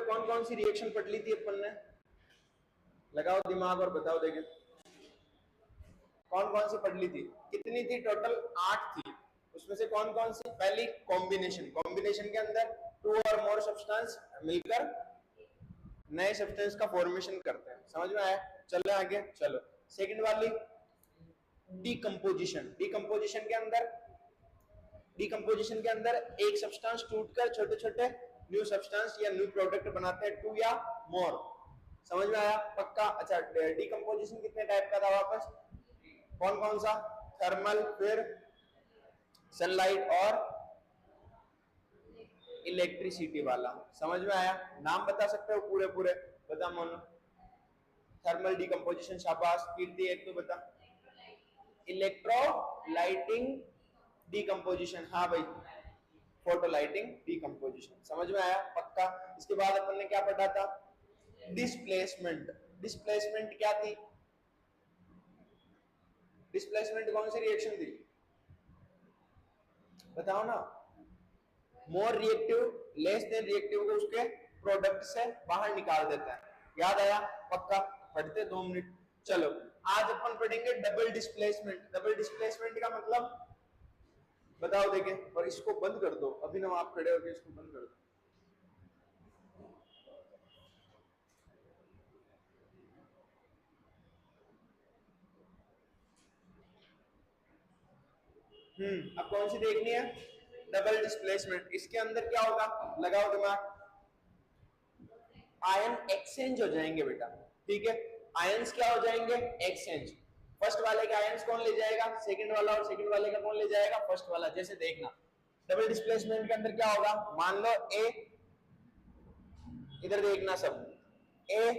कौन कौन सी रिएक्शन पढ़ ली थी अपन ने? लगाओ दिमाग और बताओ देखें कौन कौन सी पढ़ ली थी? कितनी थी टोटल? 8 थी। उसमें से कौन कौन सी? पहली कॉम्बिनेशन, कॉम्बिनेशन के अंदर 2 और मोर सब्सटेंस मिलकर नए सब्सटेंस का फॉर्मेशन करते हैं। समझ में आया? चलो आगे चलो। सेकंड वाली डीकंपोजिशन, डीकंपोजिशन के अंदर एक सब्सटेंस टूटकर छोटे छोटे न्यू सब्सटेंस या न्यू प्रोडक्ट बनाते हैं, 2 या मोर। समझ में आया? पक्का? अच्छा, डीकंपोजिशन कितने टाइप का था वापस? कौन कौन सा? थर्मल, फिर सनलाइट और इलेक्ट्रिसिटी वाला। समझ में आया? नाम बता सकते हो पूरे पूरे? बता मोनू। थर्मल डीकंपोजिशन, शाबाश। कीर्ति एक तो बता। इलेक्ट्रोलाइटिंग डीकंपोजिशन, हाँ भाई, फोटोलाइटिंग डीकंपोजिशन। समझ में आया? पक्का। इसके बाद अपन ने क्या पढ़ा था? डिस्प्लेसमेंट। डिस्प्लेसमेंट क्या थी? डिस्प्लेसमेंट कौन सी रिएक्शन थी? बताओ ना। More reactive less than reactive को उसके प्रोडक्ट से बाहर निकाल देता है। याद आया? पक्का। पढ़ते 2 मिनट। चलो आज अपन पढ़ेंगे डबल डिस्प्लेसमेंट। डबल डिस्प्लेसमेंट का मतलब बताओ देखें। और इसको बंद कर दो, अभिनव आप खड़े होकर इसको बंद कर दो। अब कौन सी देखनी है? Double displacement. इसके अंदर क्या होगा? लगाओ दिमाग। आयन एक्सचेंज हो जाएंगे बेटा, ठीक है? आयंस क्या हो जाएंगे? एक्सचेंज। फर्स्ट वाले के आयंस कौन ले जाएगा? सेकंड वाला। और सेकंड वाले का कौन ले जाएगा? फर्स्ट वाला। जैसे देखना, डबल डिस्प्लेसमेंट के अंदर क्या होगा? मान लो ए, इधर देखना सब, ए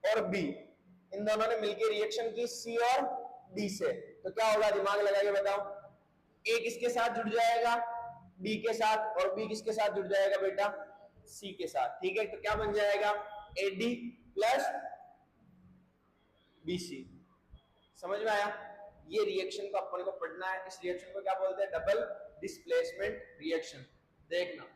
और बी इन दोनों ने मिलकर रिएक्शन की सी और डी से, तो क्या होगा? दिमाग लगा के बताओ। ए किसके साथ जुड़ जाएगा? बी के साथ। और बी किसके साथ जुड़ जाएगा बेटा? सी के साथ। ठीक है, तो क्या बन जाएगा? AD plus BC. समझ में आया? ये रिएक्शन को अपन को पढ़ना है। इस रिएक्शन को क्या बोलते हैं? Double displacement reaction. देखना,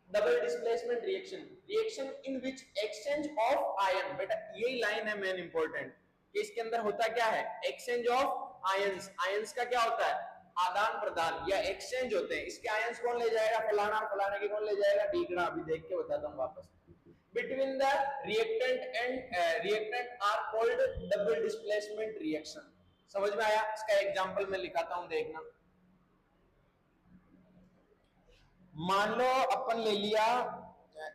double displacement reaction, reaction in which exchange of ion. बेटा यही लाइन है मेन इंपॉर्टेंट, कि इसके अंदर होता क्या है? Exchange of ions. आयंस का क्या होता है? आदान प्रदान या एक्सचेंज होते हैं। इसके आयंस कौन ले जाएगा? फलाना। और फलाने के कौन ले जाएगा? ढीकना। अभी देख के बताता हूं वापस। Between the reactant and reactant are called double displacement reaction. समझ में आया? इसका एग्जांपल मैं लिखाता हूं, देखना। मान लो अपन ले लिया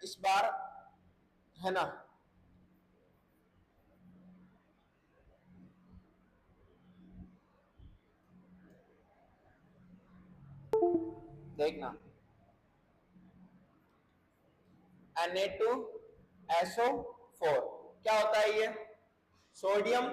इस बार, है ना, देखना, Na2SO4 क्या होता है? ये सोडियम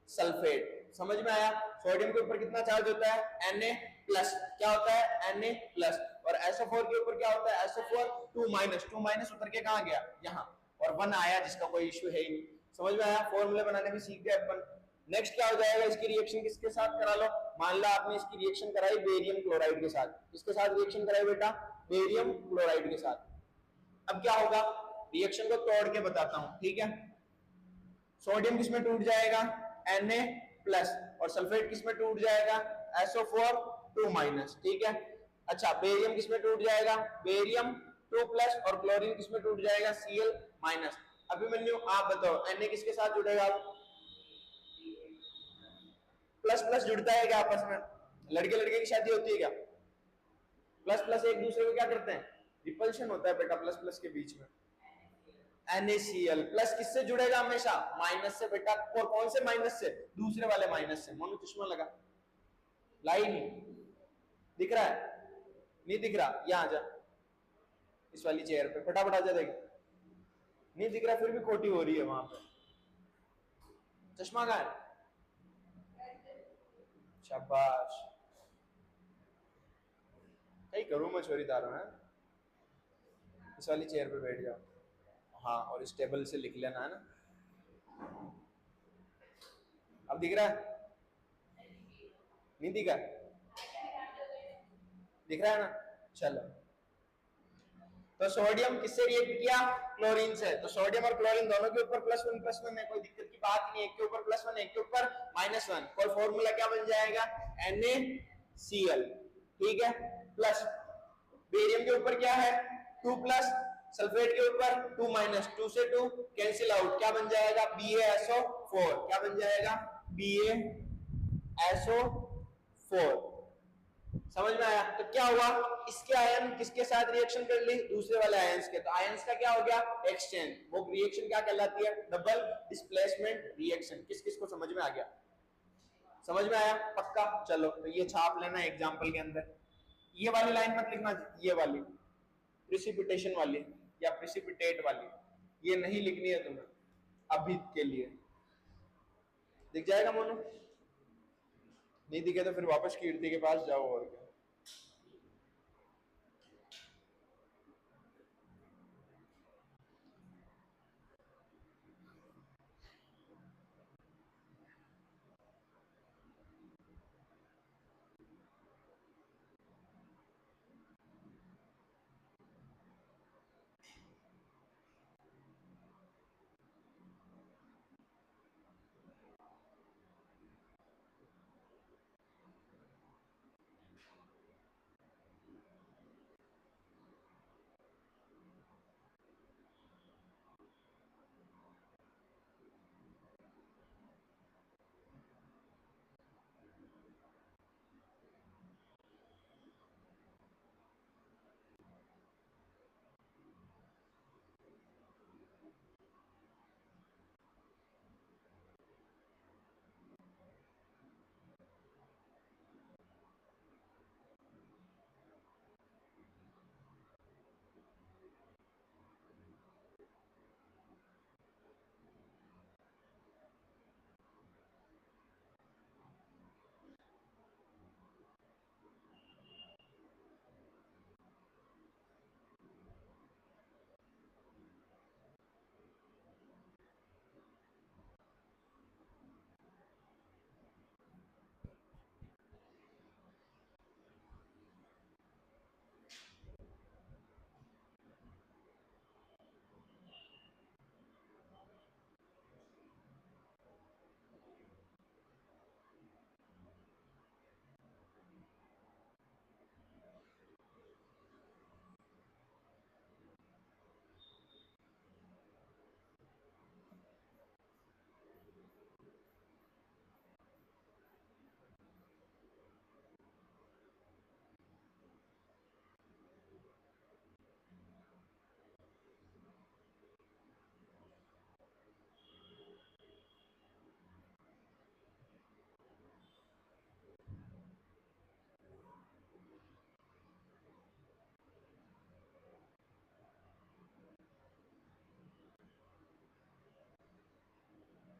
सल्फेट। समझ में आया? सोडियम के ऊपर कितना चार्ज होता है? Na plus. क्या होता है? Na plus. और SO4 के ऊपर क्या होता है? SO4 2 minus. 2 माइनस उतर के कहां गया? यहां। और 1 आया, जिसका कोई इश्यू है ही नहीं। समझ में आया? फॉर्मूले बनाने भी सीख गए अपन। नेक्स्ट क्या हो जाएगा? इसकी रिएक्शन किसके साथ करा लो? मान लो आपने इसकी रिएक्शन कराई बेरियम क्लोराइड के साथ। किसके साथ रिएक्शन कराई बेटा? बेरियम क्लोराइड के साथ। अब क्या होगा? रिएक्शन को तोड़ के बताता हूं, ठीक है? सोडियम किसमें टूट जाएगा? Na plus. और सल्फेट किसमें टूट जाएगा? SO4 2 minus. ठीक है। अच्छा, बेरियम किसमें टूट जाएगा? Barium 2 plus. और क्लोरीन किसमें टूट जाएगा? Cl minus. अभिमन्यु आप बताओ, Na किसके साथ जुड़ेगा? प्लस प्लस जुड़ता है क्या आपस में? लड़के लड़के की शादी होती है क्या? प्लस प्लस एक दूसरे को क्या करते हैं? रिपल्शन होता है बेटा प्लस प्लस के बीच में। NaCl प्लस किससे जुड़ेगा हमेशा? माइनस से बेटा। और कौन से माइनस से? दूसरे वाले माइनस से। मोनू चश्मा लगा, लाई नहीं दिख रहा है? नहीं दिख रहा? यहां जा, इस वाली चेयर पे फटाफट आ जा। देख, नहीं दिख रहा फिर भी खोटी हो रही है वहां पे। चश्मा कहां है? शाबाश। कहीं करूं मैं छोरी तारों है? इस वाली चेयर पे बैठ जाओ। हाँ, और इस टेबल से लिख लेना है ना। अब दिख रहा है? नहीं दिखा? दिख रहा है ना? चलो, तो सोडियम किससे रिएक्ट किया, क्लोरीन से। तो सोडियम और क्लोरीन दोनों के ऊपर +1 है, कोई दिक्कत की बात नहीं है, एक के ऊपर +1 एक के ऊपर -1, और फॉर्मूला क्या बन जाएगा, NaCl, ठीक है। प्लस बेरियम के ऊपर क्या है 2+, सल्फेट के ऊपर 2-, 2 से 2 कैंसिल आउट, क्या बन जाएगा BaSO4, क्या बन जाएगा BaSO4। समझ में आया। तो क्या हुआ, इसके आयन किसके साथ रिएक्शन कर ली, दूसरे वाले आयंस के, तो आयंस का क्या हो गया एक्सचेंज। वो रिएक्शन क्या कहलाती है, डबल डिस्प्लेसमेंट रिएक्शन। किस किस को समझ में आ गया, समझ में आया पक्का। चलो तो ये छाप लेना एग्जांपल के अंदर, ये वाली लाइन मत लिखना, ये वाली प्रिसिपिटेशन वाली या प्रिसिपिटेट वाली, ये नहीं लिखनी है तुम्हें अभी के लिए। दिख जाएगा मोनू, नहीं दिखे तो फिर वापस कीर्ति के पास जाओ और क्या।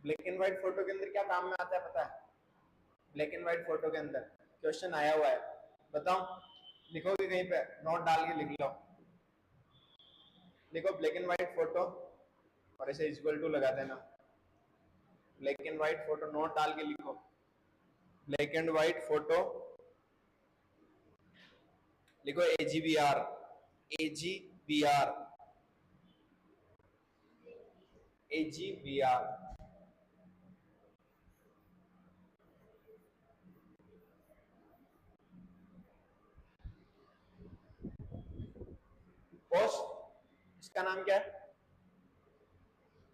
ब्लैक एंड व्हाइट फोटो के अंदर क्या काम में आता है पता है, ब्लैक एंड व्हाइट फोटो के अंदर क्वेश्चन आया हुआ है, बताओ, लिखोगे कहीं पे, नोट डाल के लिख लो, लिखो ब्लैक एंड व्हाइट फोटो और ऐसे इक्वल टू लगा देना, black and white photo, note डाल के लिखो ब्लैक एंड व्हाइट फोटो, लिखो AGVR, AGVR, AGVR। पोस्ट इसका नाम क्या है,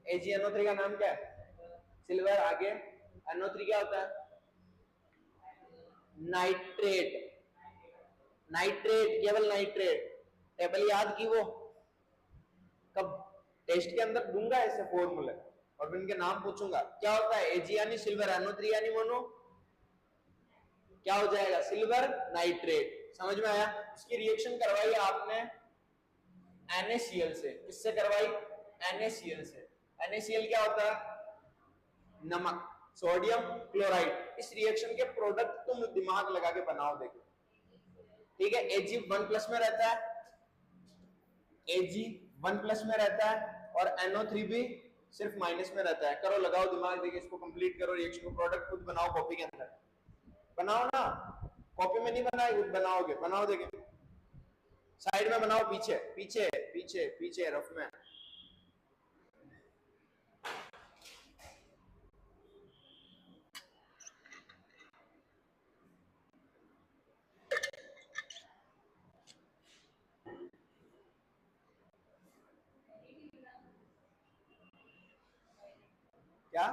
AgNO3 का नाम क्या है, सिल्वर। आगे NO3 क्या होता है, नाइट्रेट, नाइट्रेट, केवल नाइट्रेट। टेबल याद की वो, कब टेस्ट के अंदर दूंगा ऐसे फॉर्मूले और फिर इनके नाम पूछूंगा। क्या होता है Ag यानी सिल्वर, NO3 यानी मोनो, क्या हो जाएगा सिल्वर नाइट्रेट। समझ में आया। इसकी रिएक्शन करवाई आपने NaCl से, किससे करवाई, NaCl से। NaCl क्या होता है, नमक, सोडियम क्लोराइड। इस रिएक्शन के प्रोडक्ट तुम दिमाग लगा के बनाओ, देखो ठीक है। Ag1+ में रहता है, Ag1+ में रहता है और NO3 भी सिर्फ माइनस में रहता है। करो लगाओ दिमाग, देखिए इसको कंप्लीट करो, रिएक्शन को प्रोडक्ट खुद बनाओ, कॉपी के अंदर बनाओ ना, कॉपी में नहीं बनाए, खुद बनाओगे, बनाओ देखें। साइड में बनाओ, पीछे पीछे पीछे पीछे रफ में। क्या?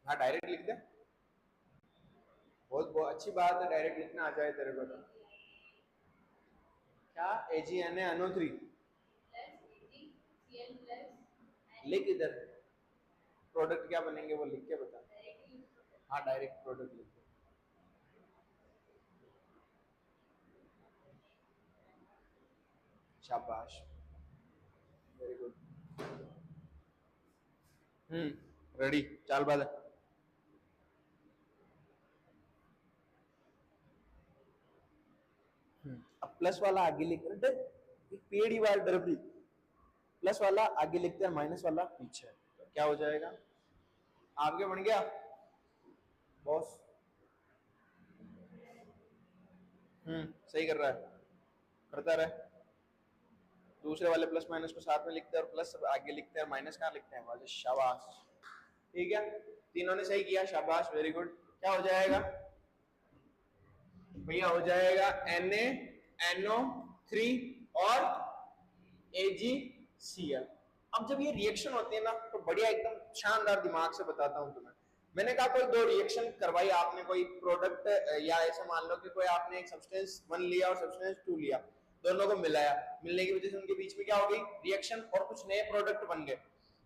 हाँ डायरेक्ट लिख दे, बहुत बहुत अच्छी बात है, डायरेक्ट लिखना आ जाए तेरे को तो। क्या AgNaNO3 लिख, इधर प्रोडक्ट क्या बनेंगे वो लिख के बता। हाँ डायरेक्ट प्रोडक्ट लिख दे। शाबाश, वेरी गुड। रेडी, चाल बाद। अब प्लस वाला आगे लिख रहे, एक पेड़ ही बार डर भी, प्लस वाला आगे लिखते हैं, माइनस वाला पीछे, तो क्या हो जाएगा? आगे बन गया बॉस। सही कर रहा है, करता रहे। दूसरे वाले प्लस माइनस को साथ में लिखते हैं और प्लस आगे लिखते हैं, माइनस कहाँ लिखते हैं? वाले शाबाश, ठीक है, तीनों ने सही किया, शाबाश, वेरी गुड। क्या हो जाएगा भैया? हो जाएगा NaNO3 और AgCl। अब जब ये रिएक्शन होती है ना, तो बढ़िया एकदम शानदार दिमाग से बताता हूं तुम्हें। मैंने कहा कोई दो रिएक्शन करवाई आपने, कोई प्रोडक्ट, या ऐसा मान लो कि कोई आपने एक सब्सटेंस 1 लिया और सब्सटेंस 2 लिया, दोनों को मिलाया, मिलने की वजह से उनके बीच में क्या हो गई? रिएक्शन, और कुछ नए प्रोडक्ट बन गए।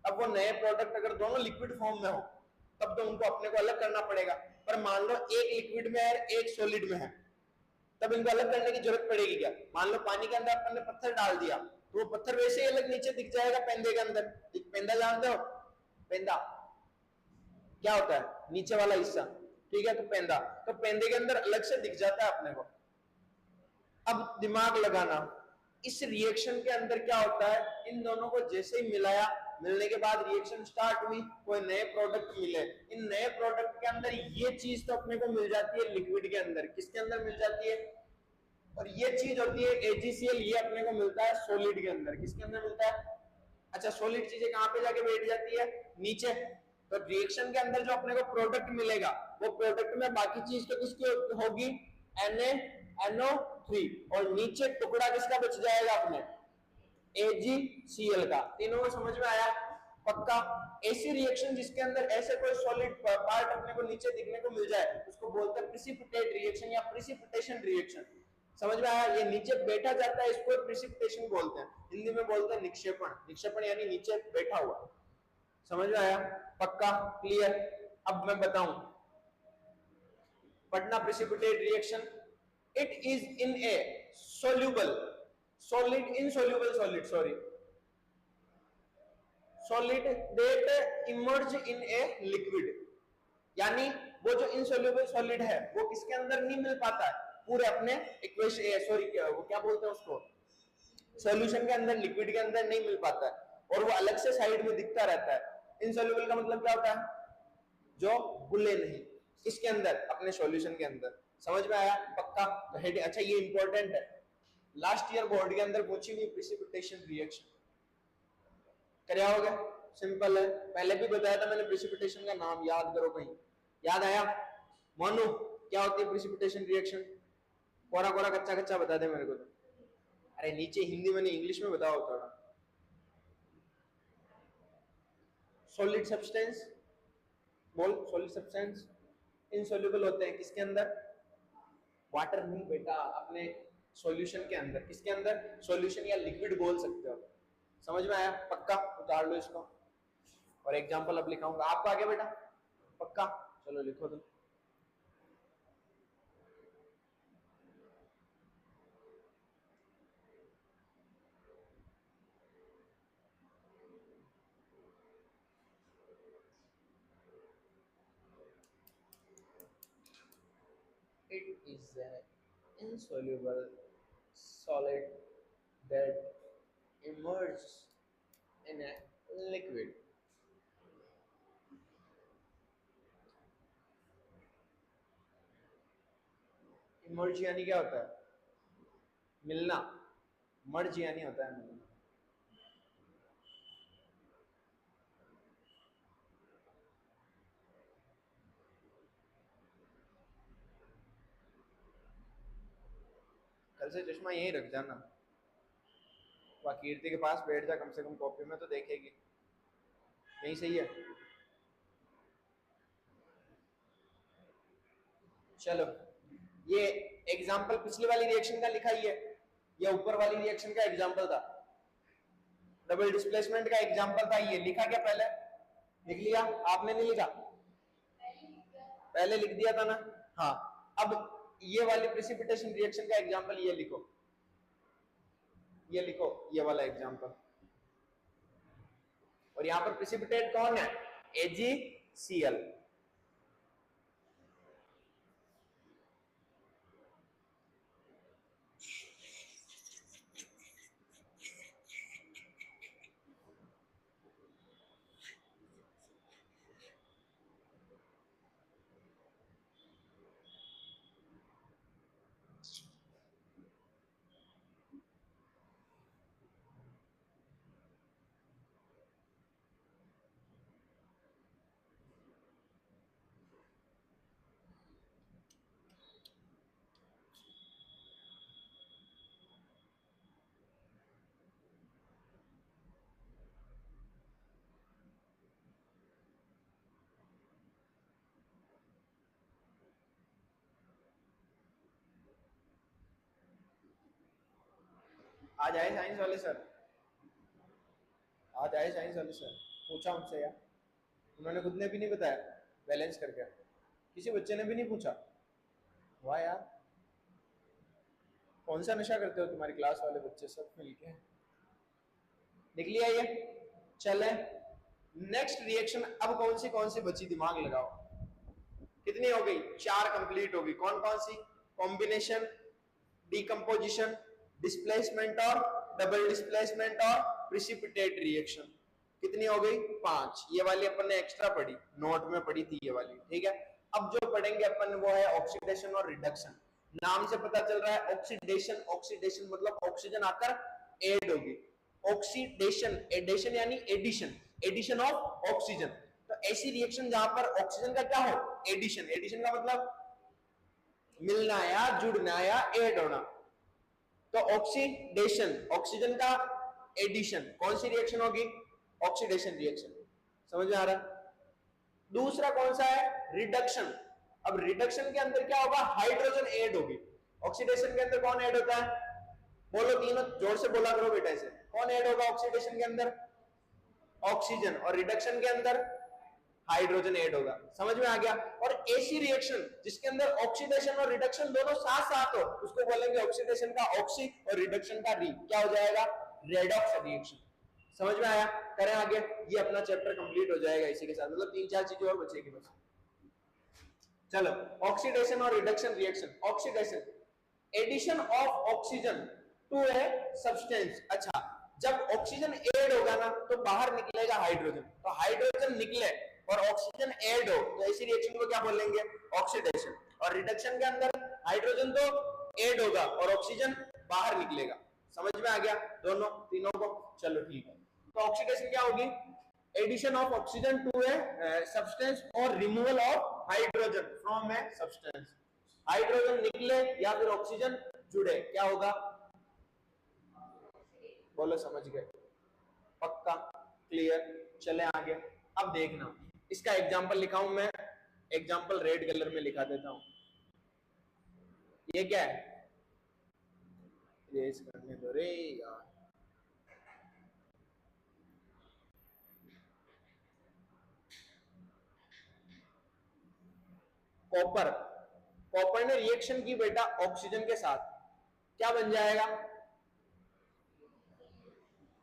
अब वो नए प्रोडक्ट अगर दोनों लिक्विड फॉर्म में हो, तब तो उनको अपने को अलग करना पड़ेगा। पर मान लो एक लिक्विड में है, एक सॉलिड में है, तब इनको अलग करने की जरूरत पड़ेगी क्या? मान लो पानी के अंदर अपन ने पत्थर डाल दिया, तो वो पत्थर वैसे ही अलग नीचे दिख जाएगा पेंदे के अंदर। पेंदा जानते हो? पेंदा क्या होता है? नीचे वाला हिस्सा, ठीक है, तो पेंदा, तो पेंदे के अंदर अलग से दिख जाता है अपने को। अब दिमाग लगाना, इस रिएक्शन के अंदर क्या होता है? इन दोनों को जैसे ही मिलाया, मिलने के बाद रिएक्शन स्टार्ट हुई, कोई नए प्रोडक्ट मिले, इन नए प्रोडक्ट के अंदर ये चीज तो अपने को मिल जाती है लिक्विड के अंदर, किसके अंदर मिल जाती है? और ये चीज होती है AgCl, ये अपने को मिलता है सॉलिड के अंदर। किसके अंदर मिलता है? अच्छा, सॉलिड चीजें कहां पे जाके बैठ जाती है? नीचे। तो रिएक्शन के अंदर जो अपने को प्रोडक्ट मिलेगा, वो प्रोडक्ट में बाकी चीज तो किसकी होगी? NaNO3, और नीचे टुकड़ा किसका बच जाएगा? अपने AgCl का। तीनों को समझ में आया? पक्का। ऐसी रिएक्शन जिसके अंदर ऐसे कोई सॉलिड पार्ट अपने को नीचे दिखने को मिल जाए, उसको बोलते हैं प्रिसिपिटेट रिएक्शन या प्रिसिपिटेशन रिएक्शन। समझ में आया? ये नीचे बैठा जाता है, इसको प्रिसिपिटेशन बोलते हैं, हिंदी में बोलते हैं निक्षेपण। निक्षेपण यानी नीचे बैठा हुआ। समझ में आया? पक्का, क्लियर? अब मैं बताऊं, पढ़ना precipitate reaction. It is in A soluble solid, insoluble solid, sorry, solid that emerge in a liquid, यानी वो जो insoluble solid है वो किसके अंदर नहीं मिल पाता है? पूरे अपने इक्वेशन, सॉरी वो क्या बोलते हैं उसको, सॉल्यूशन के अंदर, लिक्विड के अंदर नहीं मिल पाता है, और वो अलग से साइड में दिखता रहता है। इनसोल्यूबल का मतलब क्या होता है? जो घुले नहीं, किसके अंदर? अपने सॉल्यूशन के अंदर। समझ में आया? पक्का। तो हेड, अच्छा ये इंपॉर्टेंट है, लास्ट ईयर बोर्ड के अंदर पूछी हुई प्रिसिपिटेशन रिएक्शन क्या होगा? सिंपल है, पहले भी बताया था मैंने, प्रिसिपिटेशन का नाम याद करो कहीं। याद आया? मोनू, क्या होती है प्रिसिपिटेशन रिएक्शन? कोरा कोरा कच्चा कच्चा बता दे मेरे को तो। अरे नीचे हिंदी में नहीं, इंग्लिश में बताओ थोड़ा। सॉलिड सब्सटेंस, बोल, सॉलिड सब्सटेंस इनसोल्यूबल होते हैं किसके अंदर? वाटर नहीं बेटा, अपने सॉल्यूशन के अंदर। किसके अंदर? सॉल्यूशन या लिक्विड बोल सकते हो। समझ में आया? पक्का, उतार लो इसको, और एग्जांपल अब लिखाऊंगा आपको आगे बेटा। पक्का, चलो लिखो तुम। It is an insoluble solid that emerges in a liquid. Emerge यानी क्या होता है? मिलना, मर्ज यानी होता है मिलना। कल से चश्मा यहीं रख जाना, वह कीर्ति के पास बैठ जा, कम से कम कॉपी में तो देखेगी। यही सही है। चलो, ये एग्जाम्पल पिछले वाली रिएक्शन का लिखा ही है, ये ऊपर वाली रिएक्शन का एग्जाम्पल था, डबल डिस्प्लेसमेंट का एग्जाम्पल था। ये लिखा क्या पहले? लिख लिया? आपने नहीं लिखा? पहले लिख दिया था ना। हाँ, अब ये वाली प्रेसिपिटेशन रिएक्शन का एग्जाम्पल ये लिखो, ये लिखो, ये वाला एग्जाम्पल। और यहां पर प्रेसिपिटेट कौन है? AgCl। आज आए साइंस वाले सर, आज आए साइंस वाले सर, पूछा उनसे यार, उन्होंने खुद ने भी नहीं बताया बैलेंस करके, किसी बच्चे ने भी नहीं पूछा। वाह यार, कौन सा नशा करते हो तुम्हारी क्लास वाले बच्चे सब मिलके। लिख लिया ये? चले नेक्स्ट रिएक्शन। अब कौन सी बची, दिमाग लगाओ। कितनी हो गई? 4 कंप्लीट होगी। कौन कौन सी? कॉम्बिनेशन, डिकम्पोजिशन, डिस्प्लेसमेंट और डबल डिस्प्लेसमेंट और प्रिसिपिटेट रिएक्शन। कितनी हो गई? 5। ये वाली अपन ने एक्स्ट्रा पढ़ी, नोट में पढ़ी थी ये वाली, ठीक है। अब जो पढ़ेंगे अपन वो है ऑक्सीडेशन और रिडक्शन। नाम से पता चल रहा है ऑक्सीडेशन, ऑक्सीडेशन मतलब ऑक्सीजन आकर ऐड होगी। ऑक्सीडेशन, एडेशन यानी एडिशन, एडिशन ऑफ ऑक्सीजन। तो ऐसी रिएक्शन जहां पर ऑक्सीजन का क्या हो? एडिशन। एडिशन का मतलब मिलना या जुड़ना या ऐड होना। तो ऑक्सीडेशन, ऑक्सीजन का एडिशन, कौन सी रिएक्शन होगी? Oxidation reaction. समझ में आ रहा? दूसरा कौन सा है? रिडक्शन। अब रिडक्शन के अंदर क्या होगा? हाइड्रोजन ऐड होगी। ऑक्सीडेशन के अंदर कौन ऐड होता है? बोलो तीनों, जोर से बोला करो बेटा ऐसे। कौन ऐड होगा ऑक्सीडेशन के अंदर? ऑक्सीजन। और रिडक्शन के अंदर हाइड्रोजन ऐड होगा। समझ में आ गया? और ऐसी रिएक्शन जिसके अंदर ऑक्सीडेशन और रिडक्शन दोनों साथ साथ हो, उसको बोलेंगे ऑक्सीडेशन का ऑक्सी और रिडक्शन का री। क्या हो जाएगा? Redox reaction. समझ में आया? करें आगे। ये अपना चैप्टर कंप्लीट हो जाएगा इसी के साथ, मतलब 3-4 चीजें और बचेगी बस। चलो, ऑक्सीडेशन और reduction reaction. Oxidation, addition of oxygen to a substance. अच्छा, जब ऑक्सीजन ऐड होगा ना तो बाहर निकलेगा हाइड्रोजन। तो हाइड्रोजन निकले और ऑक्सीजन ऐड हो तो ऐसी रिएक्शन को क्या बोलेंगे? ऑक्सीडेशन। और रिडक्शन के अंदर हाइड्रोजन तो ऐड होगा और ऑक्सीजन बाहर निकलेगा। समझ में आ गया दोनों तीनों को? चलो ठीक है। तो ऑक्सीडेशन क्या होगी? Addition of oxygen to a substance और removal of hydrogen from a substance. Hydrogen निकले या फिर ऑक्सीजन जुड़े, क्या होगा? बोलो, समझ गए? पक्का? क्लियर? चले आगे। अब देखना, इसका एग्जांपल लिखाऊं मैं, एग्जांपल रेड कलर में लिखा देता हूं। ये क्या है? इरेज करने दो रे यार। कॉपर, कॉपर ने रिएक्शन की बेटा ऑक्सीजन के साथ, क्या बन जाएगा?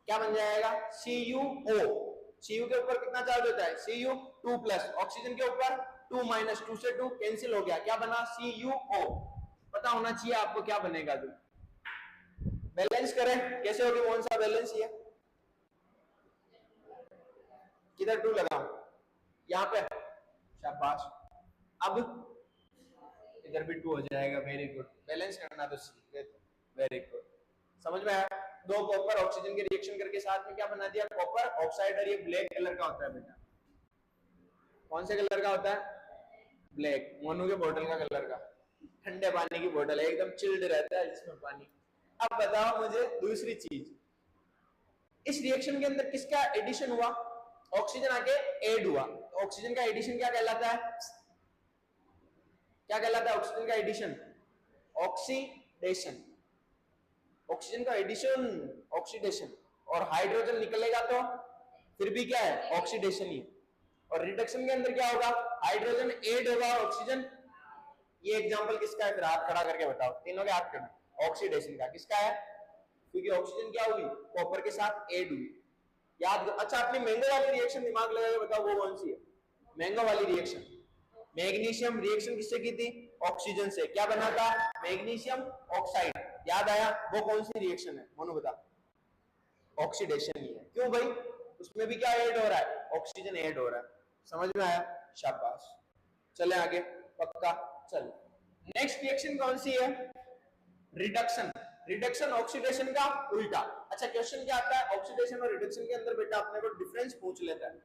क्या बन जाएगा? CuO। Cu के ऊपर कितना चार्ज होता है? Cu2+। ऑक्सीजन के ऊपर 2-, 2 से 2 कैंसिल हो गया, क्या बना? CuO। पता होना चाहिए आपको क्या बनेगा। जो बैलेंस करें कैसे होगी? कौन सा बैलेंस? ये किधर 2 लगाऊं? यहाँ पे। शाबाश। अब इधर भी 2 हो जाएगा। Very good. बैलेंस करना तो सीख गए, वेरी गुड। समझ में आया? दो कॉपर ऑक्सीजन के रिएक्शन करके साथ में क्या बना दिया? Copper oxide. और ये ब्लैक कलर का होता है बेटा। कौन से कलर का होता है? ब्लैक। मोनू के बोतल का कलर का, ठंडे पानी की बोतल है, एकदम चिल्ड रहता है जिसमें पानी। अब बताओ मुझे दूसरी चीज, इस रिएक्शन के अंदर किसका एडिशन हुआ? ऑक्सीजन आके ऐड हुआ। ऑक्सीजन का एडिशन क्या कहलाता है? क्या कहलाता है ऑक्सीजन का एडिशन? ऑक्सीडेशन। ऑक्सीजन का एडिशन ऑक्सीडेशन। और हाइड्रोजन निकलेगा तो फिर भी क्या है? ऑक्सीडेशन ही। और रिडक्शन के अंदर क्या होगा? हाइड्रोजन ऐड होगा, ऑक्सीजन। ये एग्जांपल किसका है? फिर हाथ खड़ा करके बताओ, तीनों के हाथ खड़े। ऑक्सीडेशन का। किसका है? क्योंकि ऑक्सीजन क्या हुई? कॉपर के साथ ऐड हुई। याद। अच्छा, अपनी मैंगो वाली रिएक्शन दिमाग लगा के बताओ वो कौन सी है? मैंगो वाली रिएक्शन। मैग्नीशियम रिएक्शन किससे की थी? ऑक्सीजन से। क्या बना था? Magnesium oxide. याद आया? वो कौन सी रिएक्शन है? मोनू बता। ऑक्सीडेशन ही है। क्यों भाई? उसमें भी क्या ऐड हो रहा है? ऑक्सीजन ऐड हो रहा है। समझ में आया? शाबाश। चले आगे। पक्का। चल, नेक्स्ट रिएक्शन कौन सी है? रिडक्शन। रिडक्शन ऑक्सीडेशन का उल्टा। अच्छा, क्वेश्चन क्या आता है ऑक्सीडेशन और रिडक्शन के अंदर? बेटा अपने को डिफरेंस पूछ लेता है।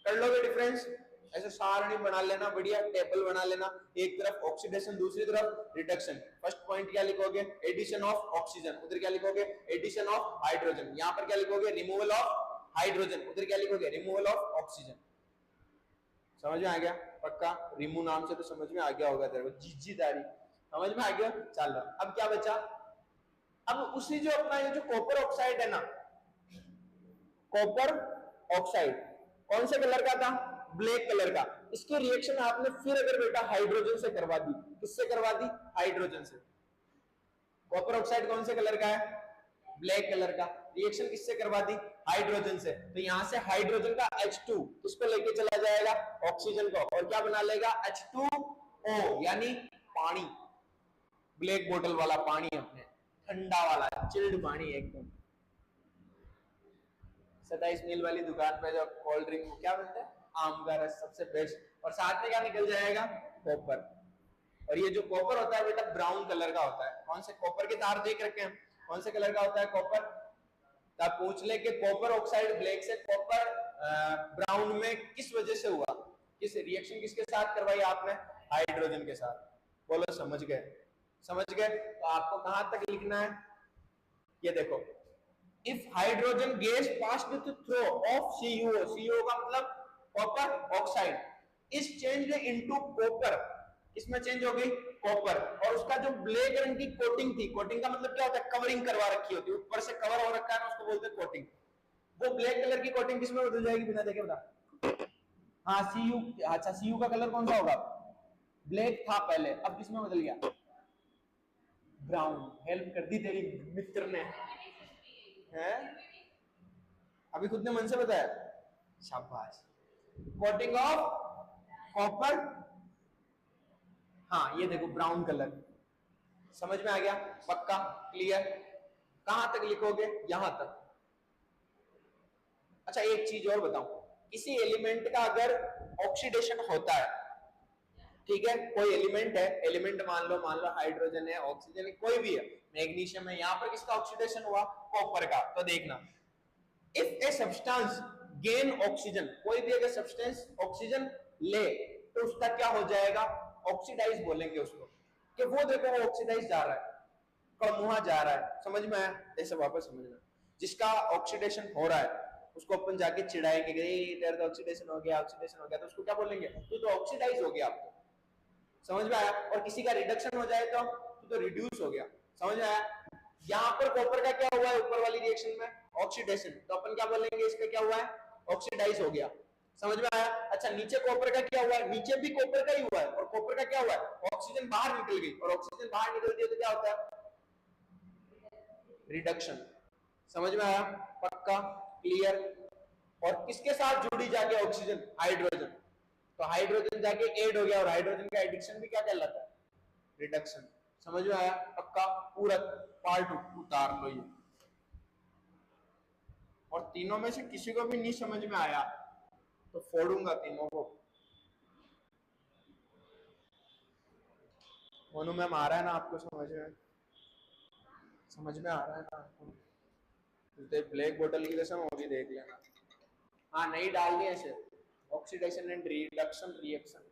कर लोगे डिफरेंस? ऐसे सारणी बना लेना, बढ़िया टेबल बना लेना। एक तरफ ऑक्सीडेशन, दूसरी तरफ रिडक्शन। फर्स्ट पॉइंट क्या लिखोगे? Addition of oxygen. उधर क्या लिखोगे? Addition of hydrogen. यहाँ पर क्या लिखोगे? Removal of hydrogen. उधर क्या लिखोगे? Removal of oxygen. समझ में आ गया? पक्का। रिमू नाम से तो समझ में आ गया होगा तेरे को। जीजीदारी। समझ में आ गया? चलो, अब क्या बचा? अब उसी जो अपना ये जो कॉपर ऑक्साइड है ना, कॉपर ऑक्साइड कौन से कलर का था? ब्लैक कलर का। इसकी रिएक्शन आपने फिर अगर बेटा हाइड्रोजन से करवा दी। किससे करवा दी? हाइड्रोजन से। कॉपर ऑक्साइड कौन से कलर का है? ब्लैक कलर का। रिएक्शन किससे करवा दी? हाइड्रोजन से। तो यहां से हाइड्रोजन का H2 किसको लेके चला जाएगा? ऑक्सीजन को। और क्या बना लेगा? H2O, यानी पानी। ब्लैक बोतल वाला पानी, अपने ठंडा वाला चिल्ड पानी एकदम। 27 मील वाली दुकान पे जो कोल्ड ड्रिंक क्या मिलता है? आम का रस, सबसे बेस्ट। और साथ में क्या निकल जाएगा? कॉपर। और ये जो कॉपर होता है बेटा ब्राउन कलर का होता है। कौन से कॉपर के तार देख रखे हैं? कौन से कलर का होता है कॉपर? तब पूछ ले कि कॉपर ऑक्साइड ब्लैक से कॉपर ब्राउन में किस वजह से हुआ? किस रिएक्शन किसके साथ करवाई आपने? हाइड्रोजन के साथ। बोलो समझ गए? समझ गए? तो आपको कहां तक लिखना है? ये देखो, if hydrogen gas passed through of CuO, CuO का मतलब copper oxide, is changed into copper. इसमें चेंज हो गई कॉपर। और उसका जो ब्लैक रंग की कोटिंग थी, कोटिंग का मतलब क्या होता है? कवरिंग करवा रखी होती है, ऊपर से कवर हो रखा है ना, उसको बोलते हैं कोटिंग। वो ब्लैक कलर की कोटिंग किसमें बदल जाएगी? बिना देखे बता। हाँ, Cu। अच्छा, Cu का कलर कौन सा होगा? ब्लैक था पहले, अब किसमें बदल गया? ब्राउन। हेल्प कर दी तेरी मित्र ने है, अभी खुद ने मन से बताया। शाबाश। Coating of copper. हाँ, ये देखो ब्राउन कलर। समझ में आ गया? पक्का। क्लियर? कहां तक लिखोगे? यहां तक। अच्छा, एक चीज और बताऊं, किसी एलिमेंट का अगर ऑक्सीडेशन होता है, ठीक है, कोई एलिमेंट है, एलिमेंट मान लो हाइड्रोजन है, ऑक्सीजन है, कोई भी है, मैग्नीशियम है, यहां पर किसका ऑक्सीडेशन हुआ? कॉपर का। तो देखना, if a substance gain oxygen, कोई भी अगर सब्सटेंस ऑक्सीजन ले तो उसका क्या हो जाएगा? ऑक्सीडाइज बोलेंगे उसको, कि वो देखो वो ऑक्सीडाइज जा रहा है, कमुआ जा रहा है। समझ में आया? ऐसे वापस समझना, जिसका ऑक्सीडेशन हो रहा है उसको अपन जाके चिढ़ाएंगे कि तेरा तो ऑक्सीडेशन हो गया, ऑक्सीडेशन हो गया, तो उसको क्या बोलेंगे? तू तो ऑक्सीडाइज हो गया। आपको समझ में आया? और किसी का रिडक्शन हो जाए तो तू तो रिड्यूस हो गया। समझ में आया? यहाँ पर कॉपर का क्या हुआ है? ऊपर वाली रिएक्शन में ऑक्सीडेशन, तो अपन क्या बोलेंगे? इसका क्या हुआ है? ऑक्सीडाइज हो गया। समझ में आया? अच्छा, नीचे कॉपर का क्या हुआ है? नीचे भी कॉपर का ही हुआ है, और कॉपर का क्या हुआ है? ऑक्सीजन बाहर निकल गई, और ऑक्सीजन बाहर निकलती है तो क्या होता है? रिडक्शन। समझ में आया? पक्का। क्लियर? और किसके साथ जुड़ी जाके ऑक्सीजन? हाइड्रोजन। तो हाइड्रोजन जाके ऐड हो गया, और हाइड्रोजन का एडिक्शन भी क्या कहलाता है? रिडक्शन। समझ में आया? पक्का। पूरा पार्ट उतार लो ये। और तीनों में से किसी को भी नहीं समझ में आया तो फोड़ूंगा तीनों को। मोनू मैम आ रहा है ना आपको समझ में? समझ में आ रहा है ना? तो ब्लैक बोतल की कसम होगी, देख लेना। हाँ नहीं डालनी है sir, oxidation and reduction reaction.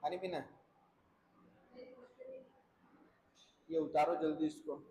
पानी पीना है? ये उतारो जल्दी इसको।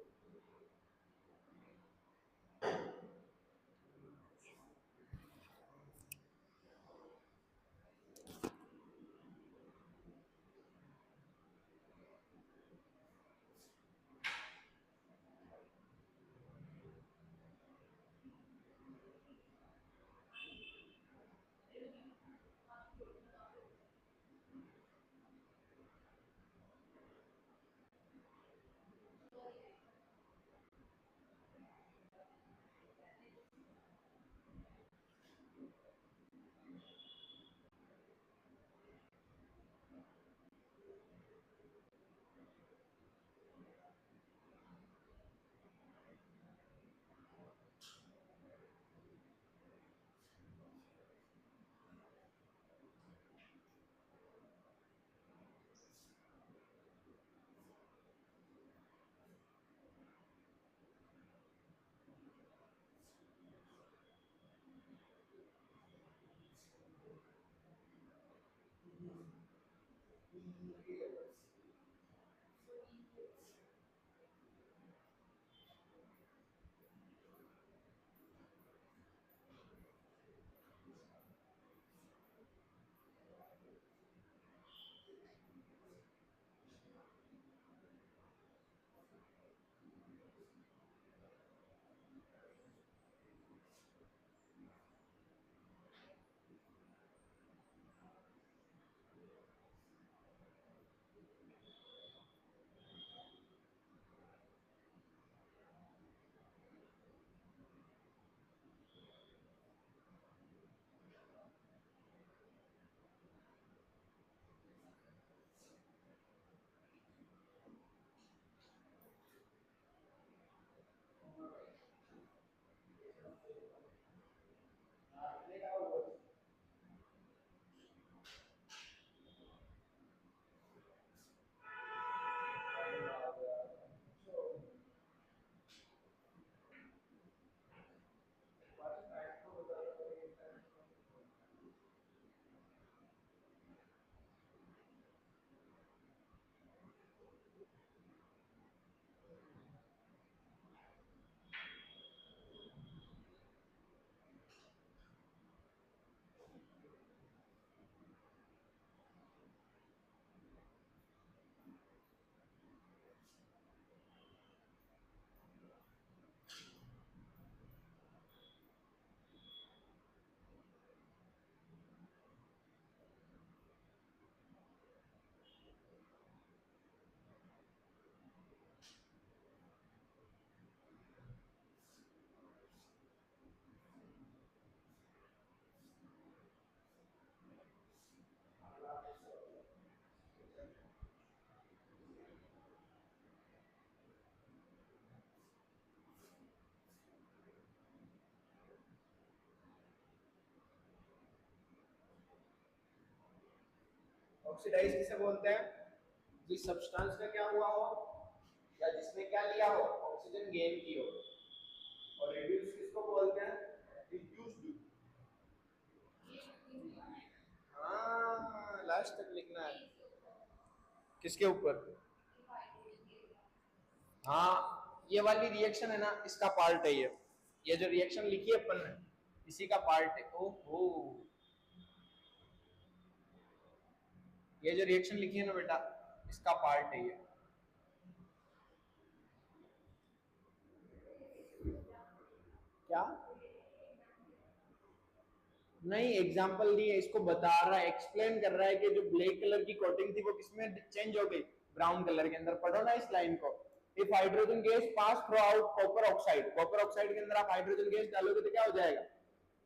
ऑक्सीडाइज किसे बोलते हैं? जिस सब्सटेंस का क्या हुआ हो या जिसने क्या लिया हो, ऑक्सीजन गेन की हो। और रिड्यूस किसको बोलते हैं? रिड्यूस्ड। हाँ लास्ट तक लिखना है। किसके ऊपर? हाँ ये वाली रिएक्शन है ना, इसका पार्ट है ये जो रिएक्शन लिखी है अपन ने, इसी का पार्ट है। ओहो, ये जो रिएक्शन लिखी है ना बेटा, इसका पार्ट है ये। क्या नहीं, एग्जाम्पल दिए, इसको बता रहा है, एक्सप्लेन कर रहा है कि जो ब्लैक कलर की कोटिंग थी वो किसमें चेंज हो गई, ब्राउन कलर के अंदर। पढ़ो ना इस लाइन को। If hydrogen gas pass through out copper oxide, copper oxide के अंदर आप हाइड्रोजन गैस डालोगे तो क्या हो जाएगा?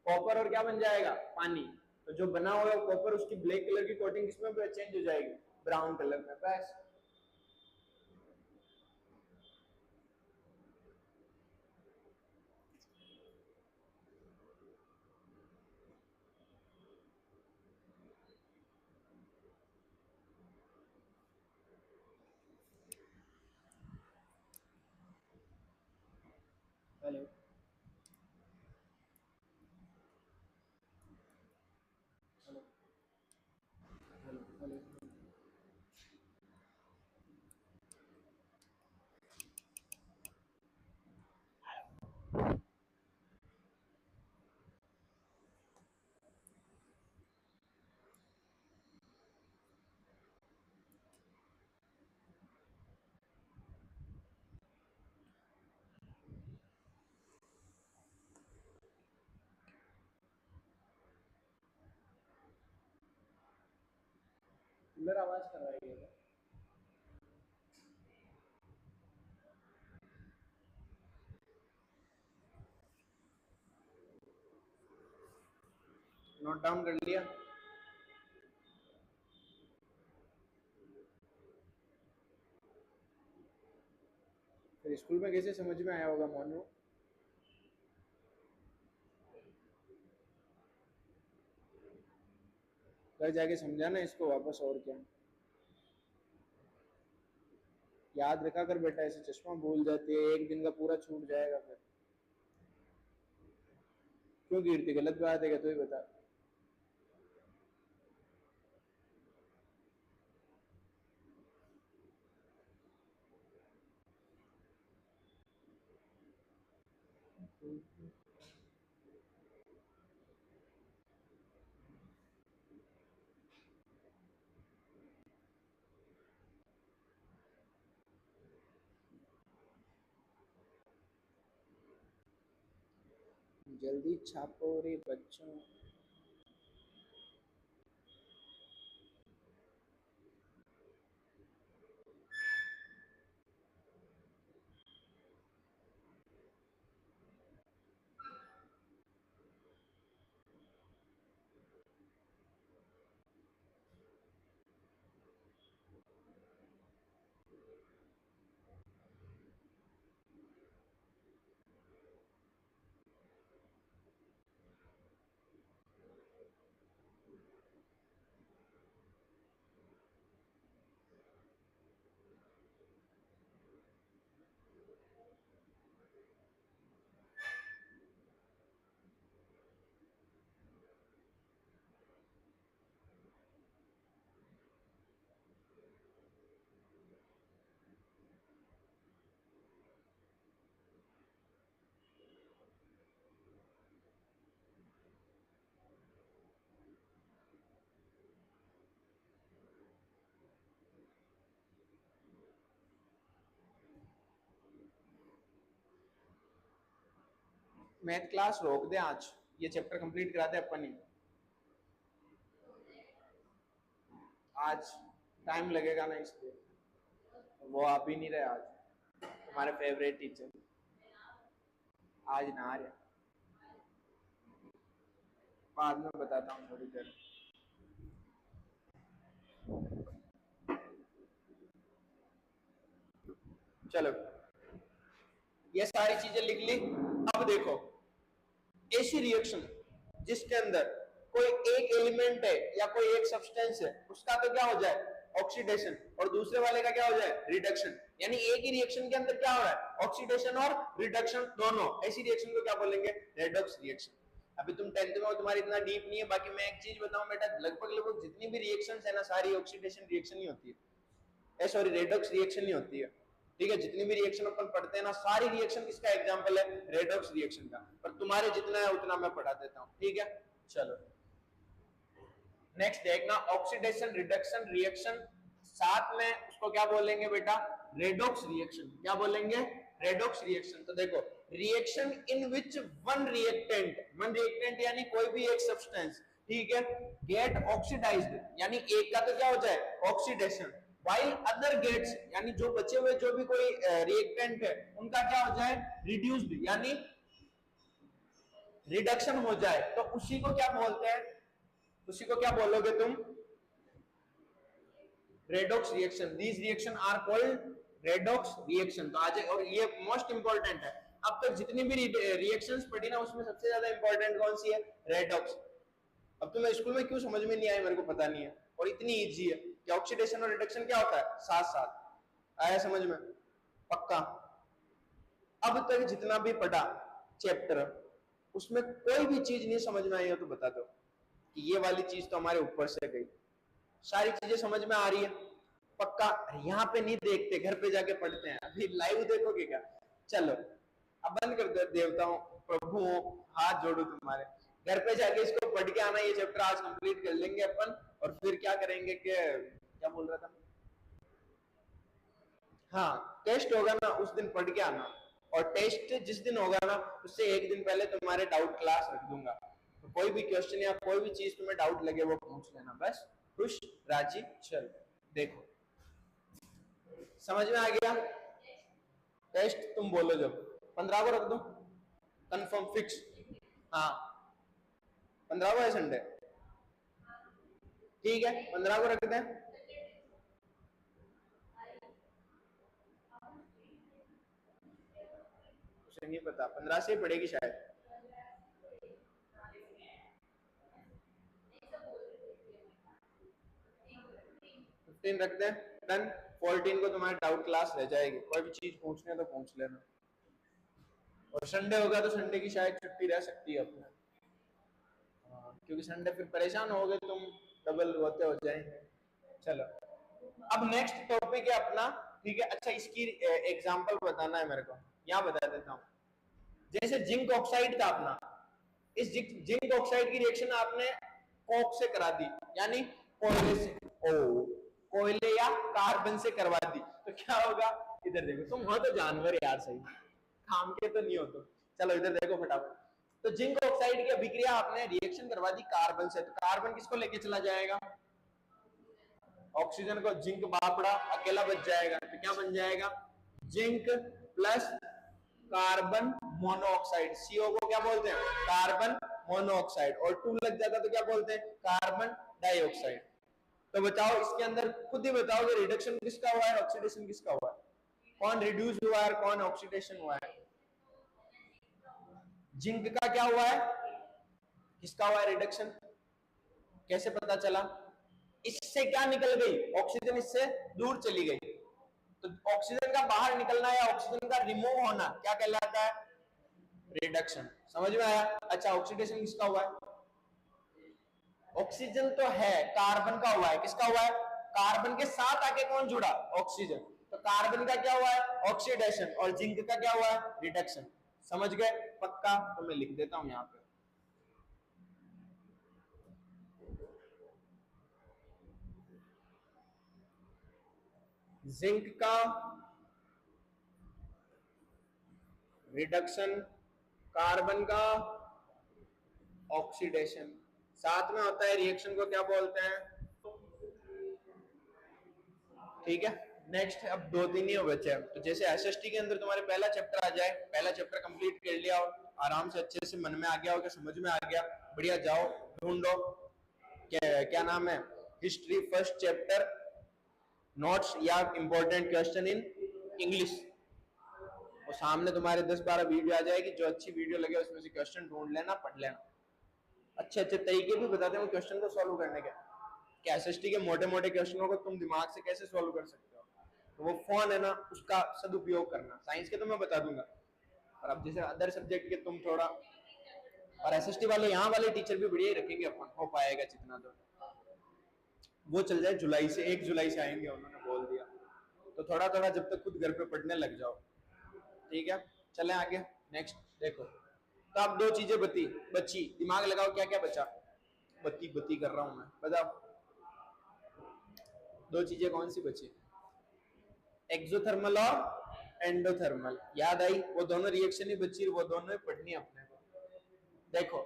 कॉपर, और क्या बन जाएगा? पानी। तो जो बना हुआ कॉपर, उसकी ब्लैक कलर की कोटिंग किसमें चेंज हो जाएगी? ब्राउन कलर में। बस hello hello hello hello. Cooler आवाज कर रहा है ये। नोट डाउन कर लिया। फिर स्कूल में कैसे समझ में आया होगा मोनू? घर जाके समझाना इसको वापस, और क्या। याद रखा कर बेटा, ऐसे चश्मा भूल जाती है, एक दिन का पूरा छूट जाएगा फिर। क्यों कीर्ति, गलत बात है क्या? तू ही बता। जल्दी छापो रे बच्चों। मैथ क्लास रोक दे आज, ये चैप्टर कंप्लीट करा दे अपन ही। आज टाइम लगेगा ना इसलिए। वो आप ही नहीं रहे आज, तुम्हारे फेवरेट टीचर आज ना आ रहे। बाद में बताता हूँ थोड़ी देर। चलो ये सारी चीजें लिख ली। अब देखो ऐसी रिएक्शन जिसके अंदर कोई एक एलिमेंट है या कोई एक सब्सटेंस है, उसका तो क्या हो जाए ऑक्सीडेशन, और दूसरे वाले का क्या हो जाए रिडक्शन। यानी एक ही रिएक्शन के अंदर क्या हो रहा है ऑक्सीडेशन और रिडक्शन दोनों। ऐसी रिएक्शन को क्या बोलेंगे रेडॉक्स रिएक्शन। अभी तुम 10th में हो, तुम्हारी इतना डीप नहीं है। बाकी मैं एक चीज बताऊं बेटा, लगभग लगभग जितनी भी रिएक्शंस है ना सारी ऑक्सीडेशन रिएक्शन ही होती है, सॉरी रेडॉक्स रिएक्शन ही होती है। ठीक है, जितनी भी रिएक्शन अपन पढ़ते हैं ना सारी रिएक्शन किसका एग्जांपल है रेडॉक्स रिएक्शन का। पर तुम्हारे जितना है उतना मैं पढ़ा देता हूं, ठीक है। चलो नेक्स्ट देखना ऑक्सीडेशन रिडक्शन रिएक्शन, साथ में उसको क्या बोलेंगे बेटा रेडॉक्स रिएक्शन। क्या बोलेंगे रेडॉक्स रिएक्शन। तो देखो reaction in which one reactant यानी कोई भी एक सब्सटेंस, ठीक है, गेट ऑक्सीडाइज्ड यानी एक का तो क्या हो जाए ऑक्सीडेशन, while other gets यानी जो बचे हुए जो भी कोई रिएक्टेंट है उनका क्या हो जाए रिड्यूस्ड यानी रिडक्शन हो जाए। तो उसी को क्या बोलते हैं, उसी को क्या बोलोगे तुम redox reaction. These reaction are called redox reaction. तो आज और ये मोस्ट इंपॉर्टेंट है, अब तक जितनी भी रिएक्शंस पढ़ी ना उसमें सबसे ज्यादा इंपॉर्टेंट कौन सी है रेडॉक्स। अब तुम्हें स्कूल में क्यों समझ में नहीं आया मेरे को पता नहीं है, और इतनी इजी है कि ऑक्सीडेशन और रिडक्शन क्या होता है साथ साथ। आया समझ में पक्का। अब तक जितना भी पढ़ा चैप्टर, उसमें कोई भी चीज नहीं समझ में आई हो तो बता दो कि ये वाली चीज तो हमारे ऊपर से गई। सारी चीजें समझ में आ रही है पक्का? यहाँ पे नहीं देखते, घर पे जाके पढ़ते हैं। अभी लाइव देखोगे क्या? चलो अब बंद कर दो देवताओं, प्रभु हाथ जोड़ो तुम्हारे, घर पे जाके इसको पढ़ के आना। ये चैप्टर आज कंप्लीट कर लेंगे अपन, और फिर क्या करेंगे कि क्या बोल रहा था, हाँ टेस्ट होगा ना उस दिन पढ़ के आना, और टेस्ट जिस दिन होगा ना उससे एक दिन पहले तुम्हारे डाउट क्लास रख दूंगा। तो कोई भी क्वेश्चन या कोई भी चीज तुम्हें डाउट लगे वो पूछ लेना, बस खुश राजी चल। देखो समझ में आ गया? टेस्ट तुम बोलो जब 15 को रख दो, कंफर्म फिक्स? हाँ 15 को है संडे, ठीक है 15 को रख दें। उसे नहीं पता, 15 से ही पड़ेगी शायद। 15 रख दें, डन। 14 को तुम्हारी डाउट क्लास रह जाएगी, कोई भी चीज पूछने तो पूछ लेना। और संडे होगा तो संडे की शायद छुट्टी रह सकती है अपने, क्योंकि संडे फिर परेशान होगे तुम, डबल होते हो जाएंगे। चलो अब नेक्स्ट टॉपिक है अपना, ठीक है? अच्छा इसकी एग्जांपल बताना है मेरे को, यहाँ बता देता हूँ। जैसे जिंक ऑक्साइड था अपना, इस जिंक ऑक्साइड की रिएक्शन आपने कोक से करा दी, यानी कोयले से, कोयले या कार्बन से करवा दी, तो क्या होगा? इधर देखो, तुम हो तो जानवर यार, सही काम के तो नहीं हो तुम। चलो इधर देखो फटाफट। तो जिंक ऑक्साइड की अभिक्रिया आपने रिएक्शन करवा दी कार्बन से, तो कार्बन किसको लेके चला जाएगा? ऑक्सीजन को। जिंक बापड़ा अकेला बच जाएगा, तो क्या बन जाएगा? Zinc plus carbon monoxide. CO को क्या बोलते हैं? Carbon monoxide. और 2 लग जाता तो क्या बोलते हैं? Carbon dioxide. तो बताओ इसके अंदर खुद ही बताओ कि रिडक्शन किसका हुआ है, ऑक्सीडेशन किसका हुआ है? कौन रिड्यूस हुआ है, कौन ऑक्सीडेशन हुआ है? जिंक का क्या हुआ है, किसका हुआ है रिडक्शन? कैसे पता चला? इससे क्या निकल गई? ऑक्सीजन इससे दूर चली गई। तो ऑक्सीजन का बाहर निकलना या ऑक्सीजन का रिमूव होना क्या कहलाता है? रिडक्शन। समझ में आया? अच्छा ऑक्सीडेशन किसका हुआ है? ऑक्सीजन तो है, कार्बन का हुआ है। किसका हुआ है? कार्बन के साथ आके कौन जुड़ा? ऑक्सीजन। तो कार्बन का क्या हुआ है? ऑक्सीडेशन। और जिंक का क्या हुआ है? रिडक्शन। समझ गए? पक्का? तो मैं लिख देता हूं यहां पे। जिंक का रिडक्शन, कार्बन का ऑक्सीडेशन, साथ में होता है रिएक्शन को क्या बोलते हैं? ठीक है नेक्स्ट, अब 2-3 ही हो बचे हैं। तो जैसे एसएसटी के अंदर तुम्हारे पहला चैप्टर आ जाए, पहला चैप्टर कंप्लीट कर लिया हो, आराम से अच्छे से मन में आ गया हो कि समझ में आ गया, बढ़िया जाओ ढूंढो क्या नाम है, हिस्ट्री फर्स्ट चैप्टर नोट्स या इंपॉर्टेंट क्वेश्चन इन इंग्लिश, और सामने तुम्हारे 10-12 वीडियो आ जाएगी। जो अच्छी वीडियो लगे उसमें से क्वेश्चन ढूंढ लेना, पढ़ लेना। अच्छे अच्छे तरीके भी बताते हैं क्वेश्चन को सॉल्व करने के, कि एसएसटी के मोटे मोटे क्वेश्चनों को तुम दिमाग से कैसे सॉल्व कर सकते हो। तो वो फोन है ना, उसका सदुपयोग करना। साइंस के तो मैं बता दूंगा, और अब जैसे अदर सब्जेक्ट के तुम थोड़ा, और एसएसटी वाले यहाँ वाले टीचर भी बढ़िया ही रखेंगे अपन, हो पाएगा जितना। तो वो चल जाए जुलाई से, 1 जुलाई से आएंगे उन्होंने बोल दिया। तो थोड़ा थोड़ा जब तक खुद घर पे पढ़ने लग जाओ, ठीक है? चले आगे नेक्स्ट देखो। तो अब 2 चीजें बची, दिमाग लगाओ क्या क्या बचा। बत्ती कर रहा हूं मैं, बताओ 2 चीजें कौन सी बची? एक्सोथर्मल और एंडोथर्मल। याद आई? वो दोनों रिएक्शन ही बची, वो दोनों ही पढ़नी है अपने को। देखो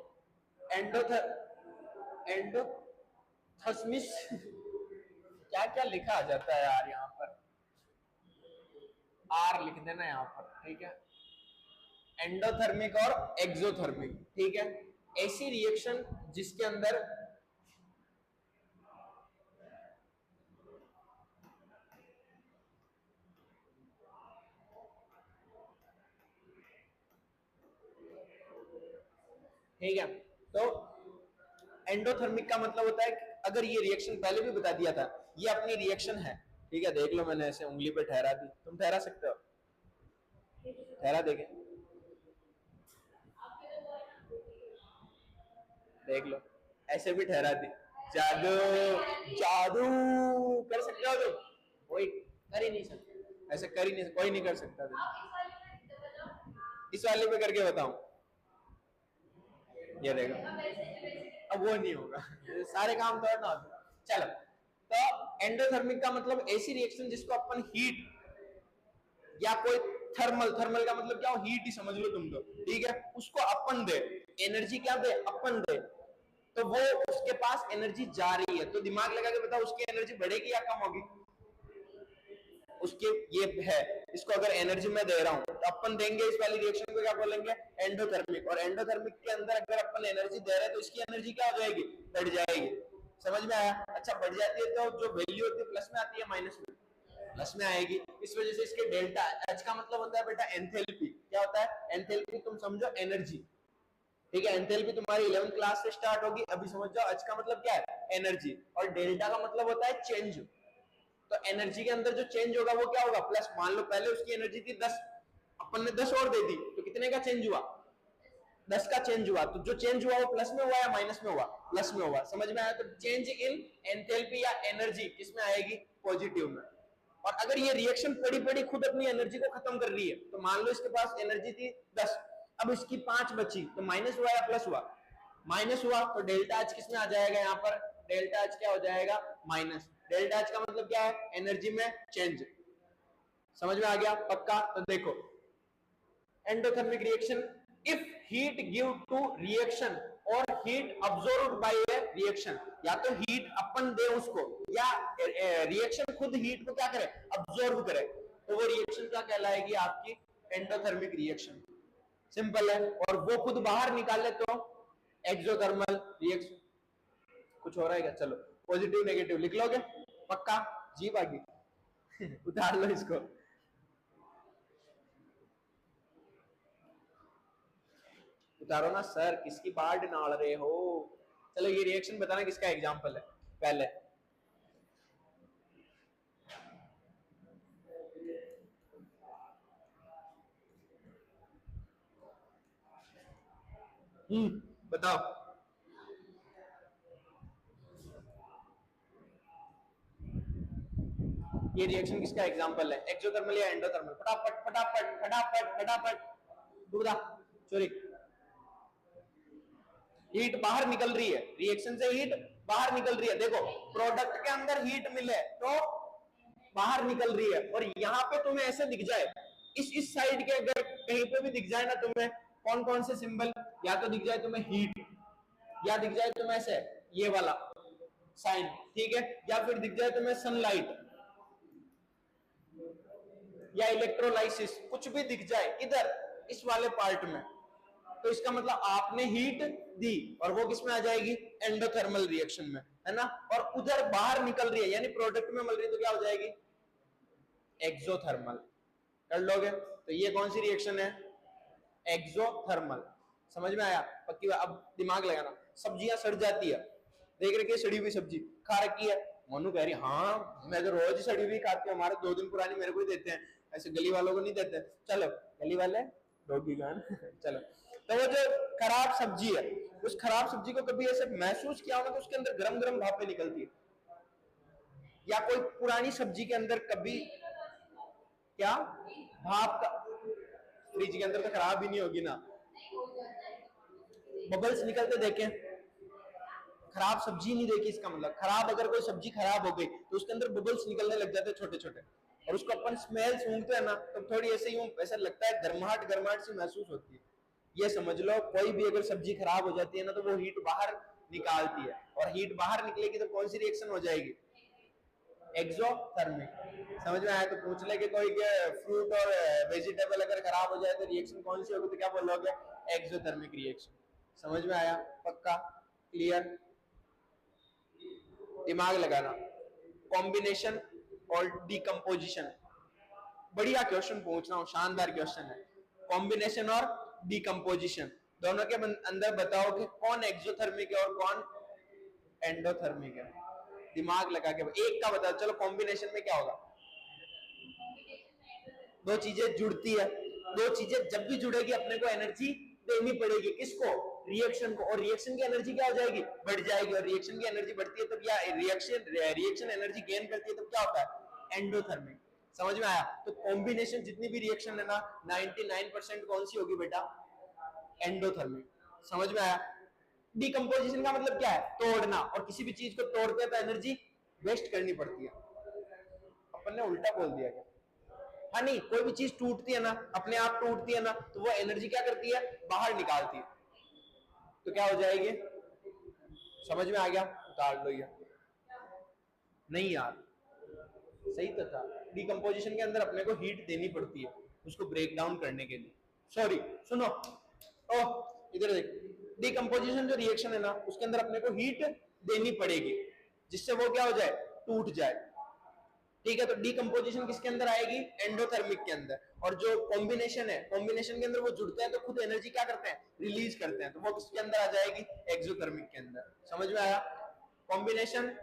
एंडोथर्मिस क्या क्या लिखा आ जाता है यार, यहाँ पर आर लिख देना यहाँ पर, ठीक है? एंडोथर्मिक और एक्सोथर्मिक, ठीक है? ऐसी रिएक्शन जिसके अंदर ठीक है, तो एंडोथर्मिक का मतलब होता है कि अगर ये रिएक्शन पहले भी बता दिया था, ये अपनी रिएक्शन है, ठीक है? देख लो मैंने ऐसे उंगली पे ठहरा दी, तुम ठहरा सकते हो। ठहरा देखे, देख लो, ऐसे भी ठहरा दी। जादू, जादू कर सकते हो तुम? कोई कर ही नहीं सकता, ऐसे कर ही नहीं, कोई नहीं कर सकता तुम। इस वाले पे करके बताऊं? ये देखो, अब वो नहीं होगा, सारे काम तो ना। चलो, तो एंडोथर्मिक का मतलब ऐसी रिएक्शन जिसको अपन हीट या कोई थर्मल, थर्मल का मतलब क्या हो, हीट ही समझ लो तुम तो, ठीक है, उसको अपन दे, एनर्जी क्या दे, अपन दे, तो वो उसके पास एनर्जी जा रही है, तो दिमाग लगा के बताओ उसकी एनर्जी बढ़ेगी या कम होगी? उसके ये है, इसको अगर एनर्जी में दे रहा हूं तो अपन देंगे इस वाली रिएक्शन को क्या बोलेंगे, एंडोथर्मिक। और एंडोथर्मिक के अंदर अगर अपन एनर्जी दे रहे हैं तो इसकी एनर्जी क्या हो जाएगी, बढ़ जाएगी। समझ में आया? अच्छा, बढ़ जाती है तो जो वैल्यू होती है प्लस में आती है माइनस में? प्लस में आएगी। इस वजह से इसके डेल्टा एच का मतलब होता है बेटा एंथैल्पी। क्या होता है? एंथैल्पी तुम समझो एनर्जी, ठीक है, एंथैल्पी तुम्हारी 11th क्लास से स्टार्ट होगी, अभी समझ जाओ। एच का मतलब क्या है, एनर्जी, और डेल्टा का मतलब होता है चेंज। तो एनर्जी के अंदर जो चेंज होगा वो क्या होगा, प्लस। मान लो पहले उसकी एनर्जी थी 10, अपन ने 10 और दे दी, तो कितने का चेंज हुआ, 10 का चेंज हुआ। तो जो चेंज हुआ वो प्लस में हुआ या माइनस में हुआ, प्लस में हुआ। समझ में आया? तो चेंज इन एंथैल्पी या एनर्जी किसमें आएगी, पॉजिटिव में। और अगर ये रिएक्शन पड़ी पड़ी खुद अपनी एनर्जी को खत्म कर रही है, तो मान लो इसके पास एनर्जी थी 10, अब इसकी 5 बची, तो माइनस हुआ या प्लस हुआ, माइनस हुआ। तो डेल्टा एच किसमें आ जाएगा, यहाँ पर डेल्टा एच क्या हो जाएगा, माइनस। डेल्टा एच का मतलब क्या है, एनर्जी में चेंज। समझ में आ गया? पक्का? तो देखो, endothermic reaction, if heat give to reaction और heat absorbed by a reaction, या तो हीट अपन दे उसको या रिएक्शन खुद हीट को क्या करे, अब्सॉर्ब करे, तो वो रिएक्शन क्या कहलाएगी, आपकी एंडोथर्मिक रिएक्शन। सिंपल है। और वो खुद बाहर निकाले तो एक्सोथर्मल रिएक्शन। कुछ हो रहा है क्या? चलो, पॉजिटिव नेगेटिव लिख लोगे? पक्का? जी बाकी उतार लो इसको। उतारो ना सर, किसकी बाढ़ डाल रहे हो? चलो, ये रिएक्शन बताना किसका एग्जांपल है पहले। बताओ। ये रिएक्शन किसका एग्जांपल है, एक्सोथर्मल या एंडोथर्मल? फटाफट फटाफट फटाफट फटाफट बता। सॉरी, हीट बाहर निकल रही है, रिएक्शन से हीट बाहर निकल रही है। देखो, प्रोडक्ट के अंदर हीट मिले तो बाहर निकल रही है, और यहाँ पे तुम्हें ऐसे दिख जाए, इस साइड के अगर कहीं पे भी दिख जाए ना तुम्हें, कौन कौन से सिंबल, या तो दिख जाए तुम्हें हीट, या दिख जाए तुम्हें ऐसे ये वाला साइन, ठीक है, या फिर दिख जाए तुम्हें सनलाइट या इलेक्ट्रोलाइसिस, कुछ भी दिख जाए इधर इस वाले पार्ट में, तो इसका मतलब आपने हीट दी, और वो किस में आ जाएगी, एंडोथर्मल रिएक्शन में, है ना। और उधर बाहर निकल रही है, यानी प्रोडक्ट में मिल रही है, तो क्या हो जाएगी, एक्सोथर्मल। कर लोगे? तो ये कौन सी रिएक्शन है, एक्सोथर्मल। समझ में आया? पक्की बात। अब दिमाग लगाना, सब्जियां सड़ जाती है, देख रखी है सड़ी हुई सब्जी, खा रखी है, मोनू कह रही हाँ मैं तो रोज सड़ी हुई खाती हूँ, हमारे 2 दिन पुरानी मेरे को ही देते हैं, ऐसे गली वालों को नहीं देते। चलो, गली वाले डॉगी गान चलो, तो वो जो खराब सब्जी है, उस खराब सब्जी को कभी ऐसे महसूस किया होगा तो उसके अंदर गरम गरम भापें निकलती है, या कोई पुरानी सब्जी के अंदर कभी क्या भाप का, फ्रिज के अंदर तो खराब ही नहीं होगी ना, बबल्स निकलते देखे, खराब सब्जी नहीं देखी, इसका मतलब खराब, अगर कोई सब्जी खराब हो गई तो उसके अंदर बबल्स निकलने लग जाते हैं छोटे छोटे, और उसको अपन स्मेल सूंघते हैं ना, तो थोड़ी ऐसे ही ऐसा लगता है, गर्माहट गर्माहट सी महसूस होती है। ये समझ लो, कोई भी अगर सब्जी खराब हो जाती है ना, तो वो हीट बाहर निकालती है, और हीट बाहर निकलेगी तो कौन सी रिएक्शन हो जाएगी, एक्सोथर्मिक। समझ में आया? तो पूछ ले कि कोई के फ्रूट और वेजिटेबल अगर खराब हो जाए तो रिएक्शन कौन सी होगी, तो क्या बोलोगे, एक्सोथर्मिक रिएक्शन। समझ में आया? पक्का? क्लियर? दिमाग लगाना, कॉम्बिनेशन और डिकम्पोजिशन, बढ़िया क्वेश्चन पूछ रहा हूं, शानदार क्वेश्चन है। कॉम्बिनेशन और डिकम्पोजिशन दोनों के अंदर बताओ कि कौन एक्सोथर्मिक है और कौन एंडोथर्मिक है। दिमाग लगा के एक का बताओ। चलो, कॉम्बिनेशन में क्या होगा, दो चीजें जुड़ती है, दो चीजें जब भी जुड़ेगी अपने को एनर्जी देनी पड़ेगी, किसको, रिएक्शन को, और रिएक्शन की एनर्जी क्या हो जाएगी, बढ़ जाएगी, और रिएक्शन की एनर्जी बढ़ती है तो क्या, रिएक्शन एनर्जी गेन करती है तो क्या होता है, एंडोथर्मिक। समझ में आया? तो कॉम्बिनेशन जितनी भी रिएक्शन है ना 99% कौन सी होगी बेटा, एंडोथर्मिक। समझ में आया? डिकम्पोजिशन का मतलब क्या है, तोड़ना, और किसी भी चीज को तोड़ते हैं तो एनर्जी वेस्ट करनी पड़ती है। अपन ने उल्टा बोल दिया क्या? हाँ नहीं, कोई भी चीज टूटती है ना, अपने आप टूटती है ना, तो वो एनर्जी क्या करती है, बाहर निकालती है, तो क्या हो जाएगी, समझ में आ गया? उतार लो ये, नहीं यार सही तो था, डिकम्पोजिशन के अंदर अपने को हीट देनी पड़ती है उसको ब्रेक डाउन करने के लिए। सॉरी सुनो, ओह इधर देख, डिकम्पोजिशन जो रिएक्शन है ना उसके अंदर अपने को हीट देनी पड़ेगी जिससे वो क्या हो जाए, टूट जाए। ठीक है, तो डिकम्पोजिशन किसके अंदर आएगी, एंडोथर्मिक के अंदर। और जो कॉम्बिनेशन है, कॉम्बिनेशन के अंदर वो जुड़ते हैं तो खुद एनर्जी क्या करते हैं, रिलीज करते हैं, तो वो किसके अंदर आ जाएगी, एक्सोथर्मिक के अंदर। समझ में आया? कॉम्बिनेशन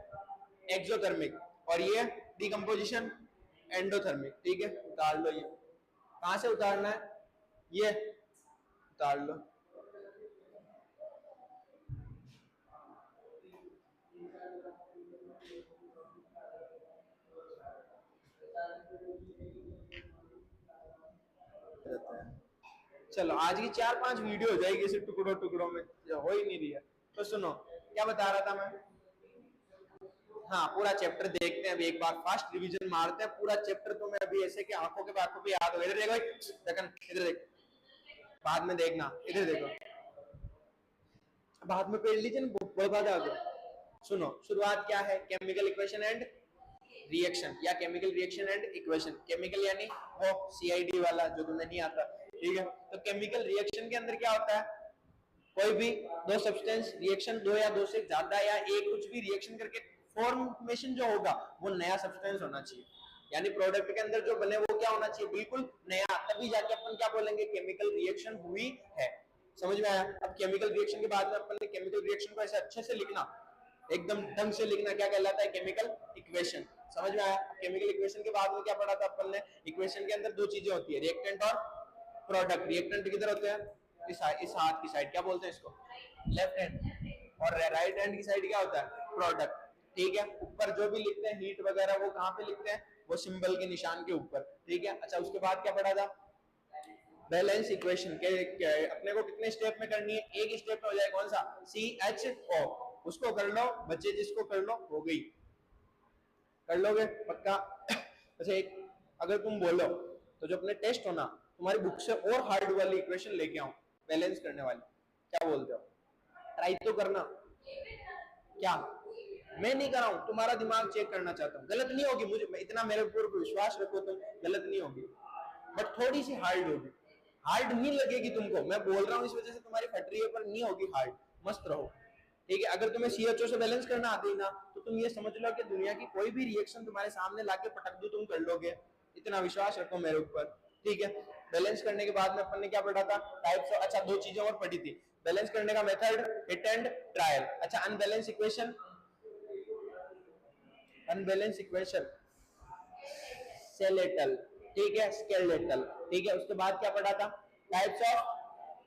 एक्सोथर्मिक और ये डिकम्पोजिशन एंडोथर्मिक। ठीक है, उतार लो ये, कहां से उतारना है, ये उतार लो। चलो आज की 4-5 वीडियो हो जाएगी इसे टुकड़ों टुकड़ों में, हो ही नहीं रही है। तो सुनो क्या बता रहा था मैं, हाँ पूरा चैप्टर देखते हैं अभी, एक बार फास्ट रिवीजन मारते हैं पूरा चैप्टर। तो मैं अभी ऐसे कि आंखों के बातों पे याद हो, इधर देखो, इधर देख, बाद में देखना, इधर देखो, बाद में पढ़ लीजिए ना, बहुत बात आ गया। सुनो शुरुआत क्या है, केमिकल इक्वेशन एंड रिएक्शन, या chemical reaction and equation. Chemical यानी वो सीआईडी वाला जो तुम्हें नहीं आता, ठीक है। तो केमिकल रिएक्शन के अंदर क्या होता है, कोई भी दो सब्सटेंस रिएक्शन, दो या दो से ज्यादा या एक कुछ भी रिएक्शन करके फॉर्मेशन जो होगा वो नया सब्सटेंस होना चाहिए, यानी प्रोडक्ट के अंदर जो बने वो क्या होना चाहिए, बिल्कुल नया, तभी जाके अपन क्या बोलेंगे, केमिकल रिएक्शन हुई है। समझ में आया? अब केमिकल रिएक्शन के बाद में अपन ने केमिकल रिएक्शन को ऐसे अच्छे से लिखना, एकदम ढंग से लिखना, क्या कहलाता है, केमिकल इक्वेशन। समझ में आया? केमिकल इक्वेशन के बाद में क्या पढ़ा था अपन ने, इक्वेशन के अंदर दो चीजें होती है, रिएक्टेंट और प्रोडक्ट। रिएक्टेंट किधर होते हैं, इस हाथ की साइड, क्या बोलते हैं इसको, लेफ्ट हैंड, और राइट हैंड की साइड क्या होता है, प्रोडक्ट। ठीक है, ऊपर जो भी लिखते हैं हीट वगैरह वो कहाँ पे लिखते हैं, वो सिंबल के निशान के ऊपर। ठीक है, अच्छा उसके बाद क्या पढ़ा था, बैलेंस इक्वेशन के अपने को कितने स्टेप में करनी है, एक स्टेप में हो जाए, कौन सा, CHO, उसको कर लो बच्चे, जिसको कर लो हो गई, कर लोगे पक्का। अच्छा एक अगर तुम बोलो तो जो अपने टेस्ट हो ना, तुम्हारी बुक से और हार्ड वाली इक्वेशन लेके आओ बैलेंस करने वाली, क्या बोलते हो, ट्राई तो करना। क्या मैं नहीं कर रहा हूं, तुम्हारा दिमाग चेक करना चाहता हूँ, गलत नहीं होगी, मुझे इतना मेरे ऊपर विश्वास रखो, तुम गलत नहीं होगी, बट थोड़ी सी हार्ड होगी, हार्ड नहीं लगेगी तुमको, मैं बोल रहा हूँ इस वजह से तुम्हारी फट रही है, पर नहीं होगी हार्ड, मस्त रहो। ठीक है, अगर तुम्हें CHO से बैलेंस करना आती ना, तो तुम ये समझ लो कि दुनिया की कोई भी रिएक्शन तुम्हारे सामने लाके पटक दो, तुम कर लोगे, इतना विश्वास रखो मेरे ऊपर। ठीक है, बैलेंस करने के बाद में अपन ने क्या पढ़ा था, टाइप्स ऑफ, अच्छा दो चीजें और पढ़ी थी बैलेंस करने का, मेथड, हिट एंड ट्रायल। अच्छा unbalance equation, unbalance equation skeletal, ठीक है, स्केलेटल। ठीक है, उसके बाद क्या पढ़ा था, टाइप्स ऑफ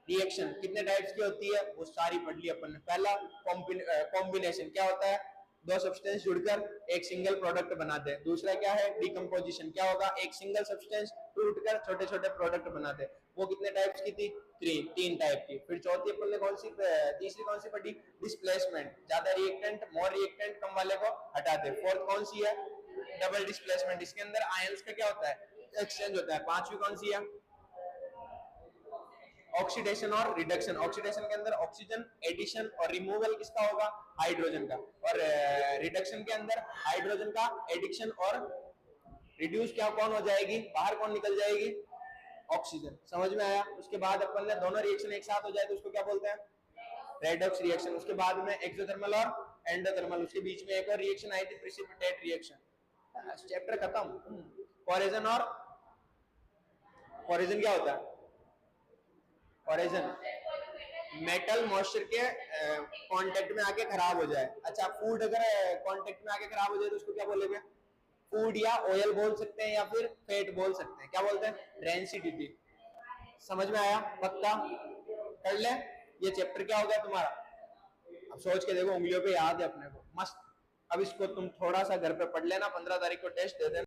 रिएक्शन, कितने टाइप्स की होती है वो सारी पढ़ ली अपन ने। पहला कॉम्बिनेशन, क्या होता है, दो सब्सटेंस जुड़कर एक सिंगल प्रोडक्ट बनाते हैं। दूसरा क्या है, डिकम्पोजिशन, क्या होगा, एक सिंगल सब्सटेंस टूटकर छोटे छोटे प्रोडक्ट बनाते हैं, वो कितने टाइप्स की थी, तीन टाइप की। फिर चौथी अपन ने कौन सी, तीसरी कौन सी पढ़ी, डिस्प्लेसमेंट, ज्यादा रिएक्टेंट मोर रिएक्टेंट कम वाले को हटा दे। फोर्थ कौन सी है, डबल डिस्प्लेसमेंट, इसके अंदर आयंस का क्या होता है, एक्सचेंज होता है। पांचवी कौन सी है, ऑक्सीडेशन और रिडक्शन, ऑक्सीडेशन के अंदर ऑक्सीजन एडिशन और रिमूवल किसका होगा, हाइड्रोजन का, और रिडक्शन के अंदर हाइड्रोजन का एडिक्शन और रिड्यूस क्या कौन हो जाएगी, बाहर कौन निकल जाएगी, ऑक्सीजन। समझ में आया? उसके बाद अपन ने दोनों रिएक्शन एक साथ हो जाए तो उसको क्या बोलते हैं, रेडॉक्स रिएक्शन। उसके बाद में एक्सोथर्मल और एंडोथर्मल, उसके बीच में एक और रिएक्शन आई थी, प्रेसिपिटेट रिएक्शन। चैप्टर खत्म। कोरेजन, और कोरेजन क्या होता है, कोरेजन मेटल मॉइस्चर के कांटेक्ट में आके खराब हो जाए। अच्छा फूड अगर कांटेक्ट में आके खराब हो जाए तो उसको क्या बोलेंगे, फूड या ऑयल बोल सकते हैं या फिर फैट बोल सकते हैं, क्या बोलते हैं, रेंसिडिटी। समझ में आया? पक्का कर ले। ये चैप्टर क्या हो गया तुम्हारा? अब सोच के देखो, उंगलियों पे याद है अपने को, मस्त। अब इसको तुम थोड़ा सा घर पे पढ़ लेना, 15 तारीख को टेस्ट दे देना।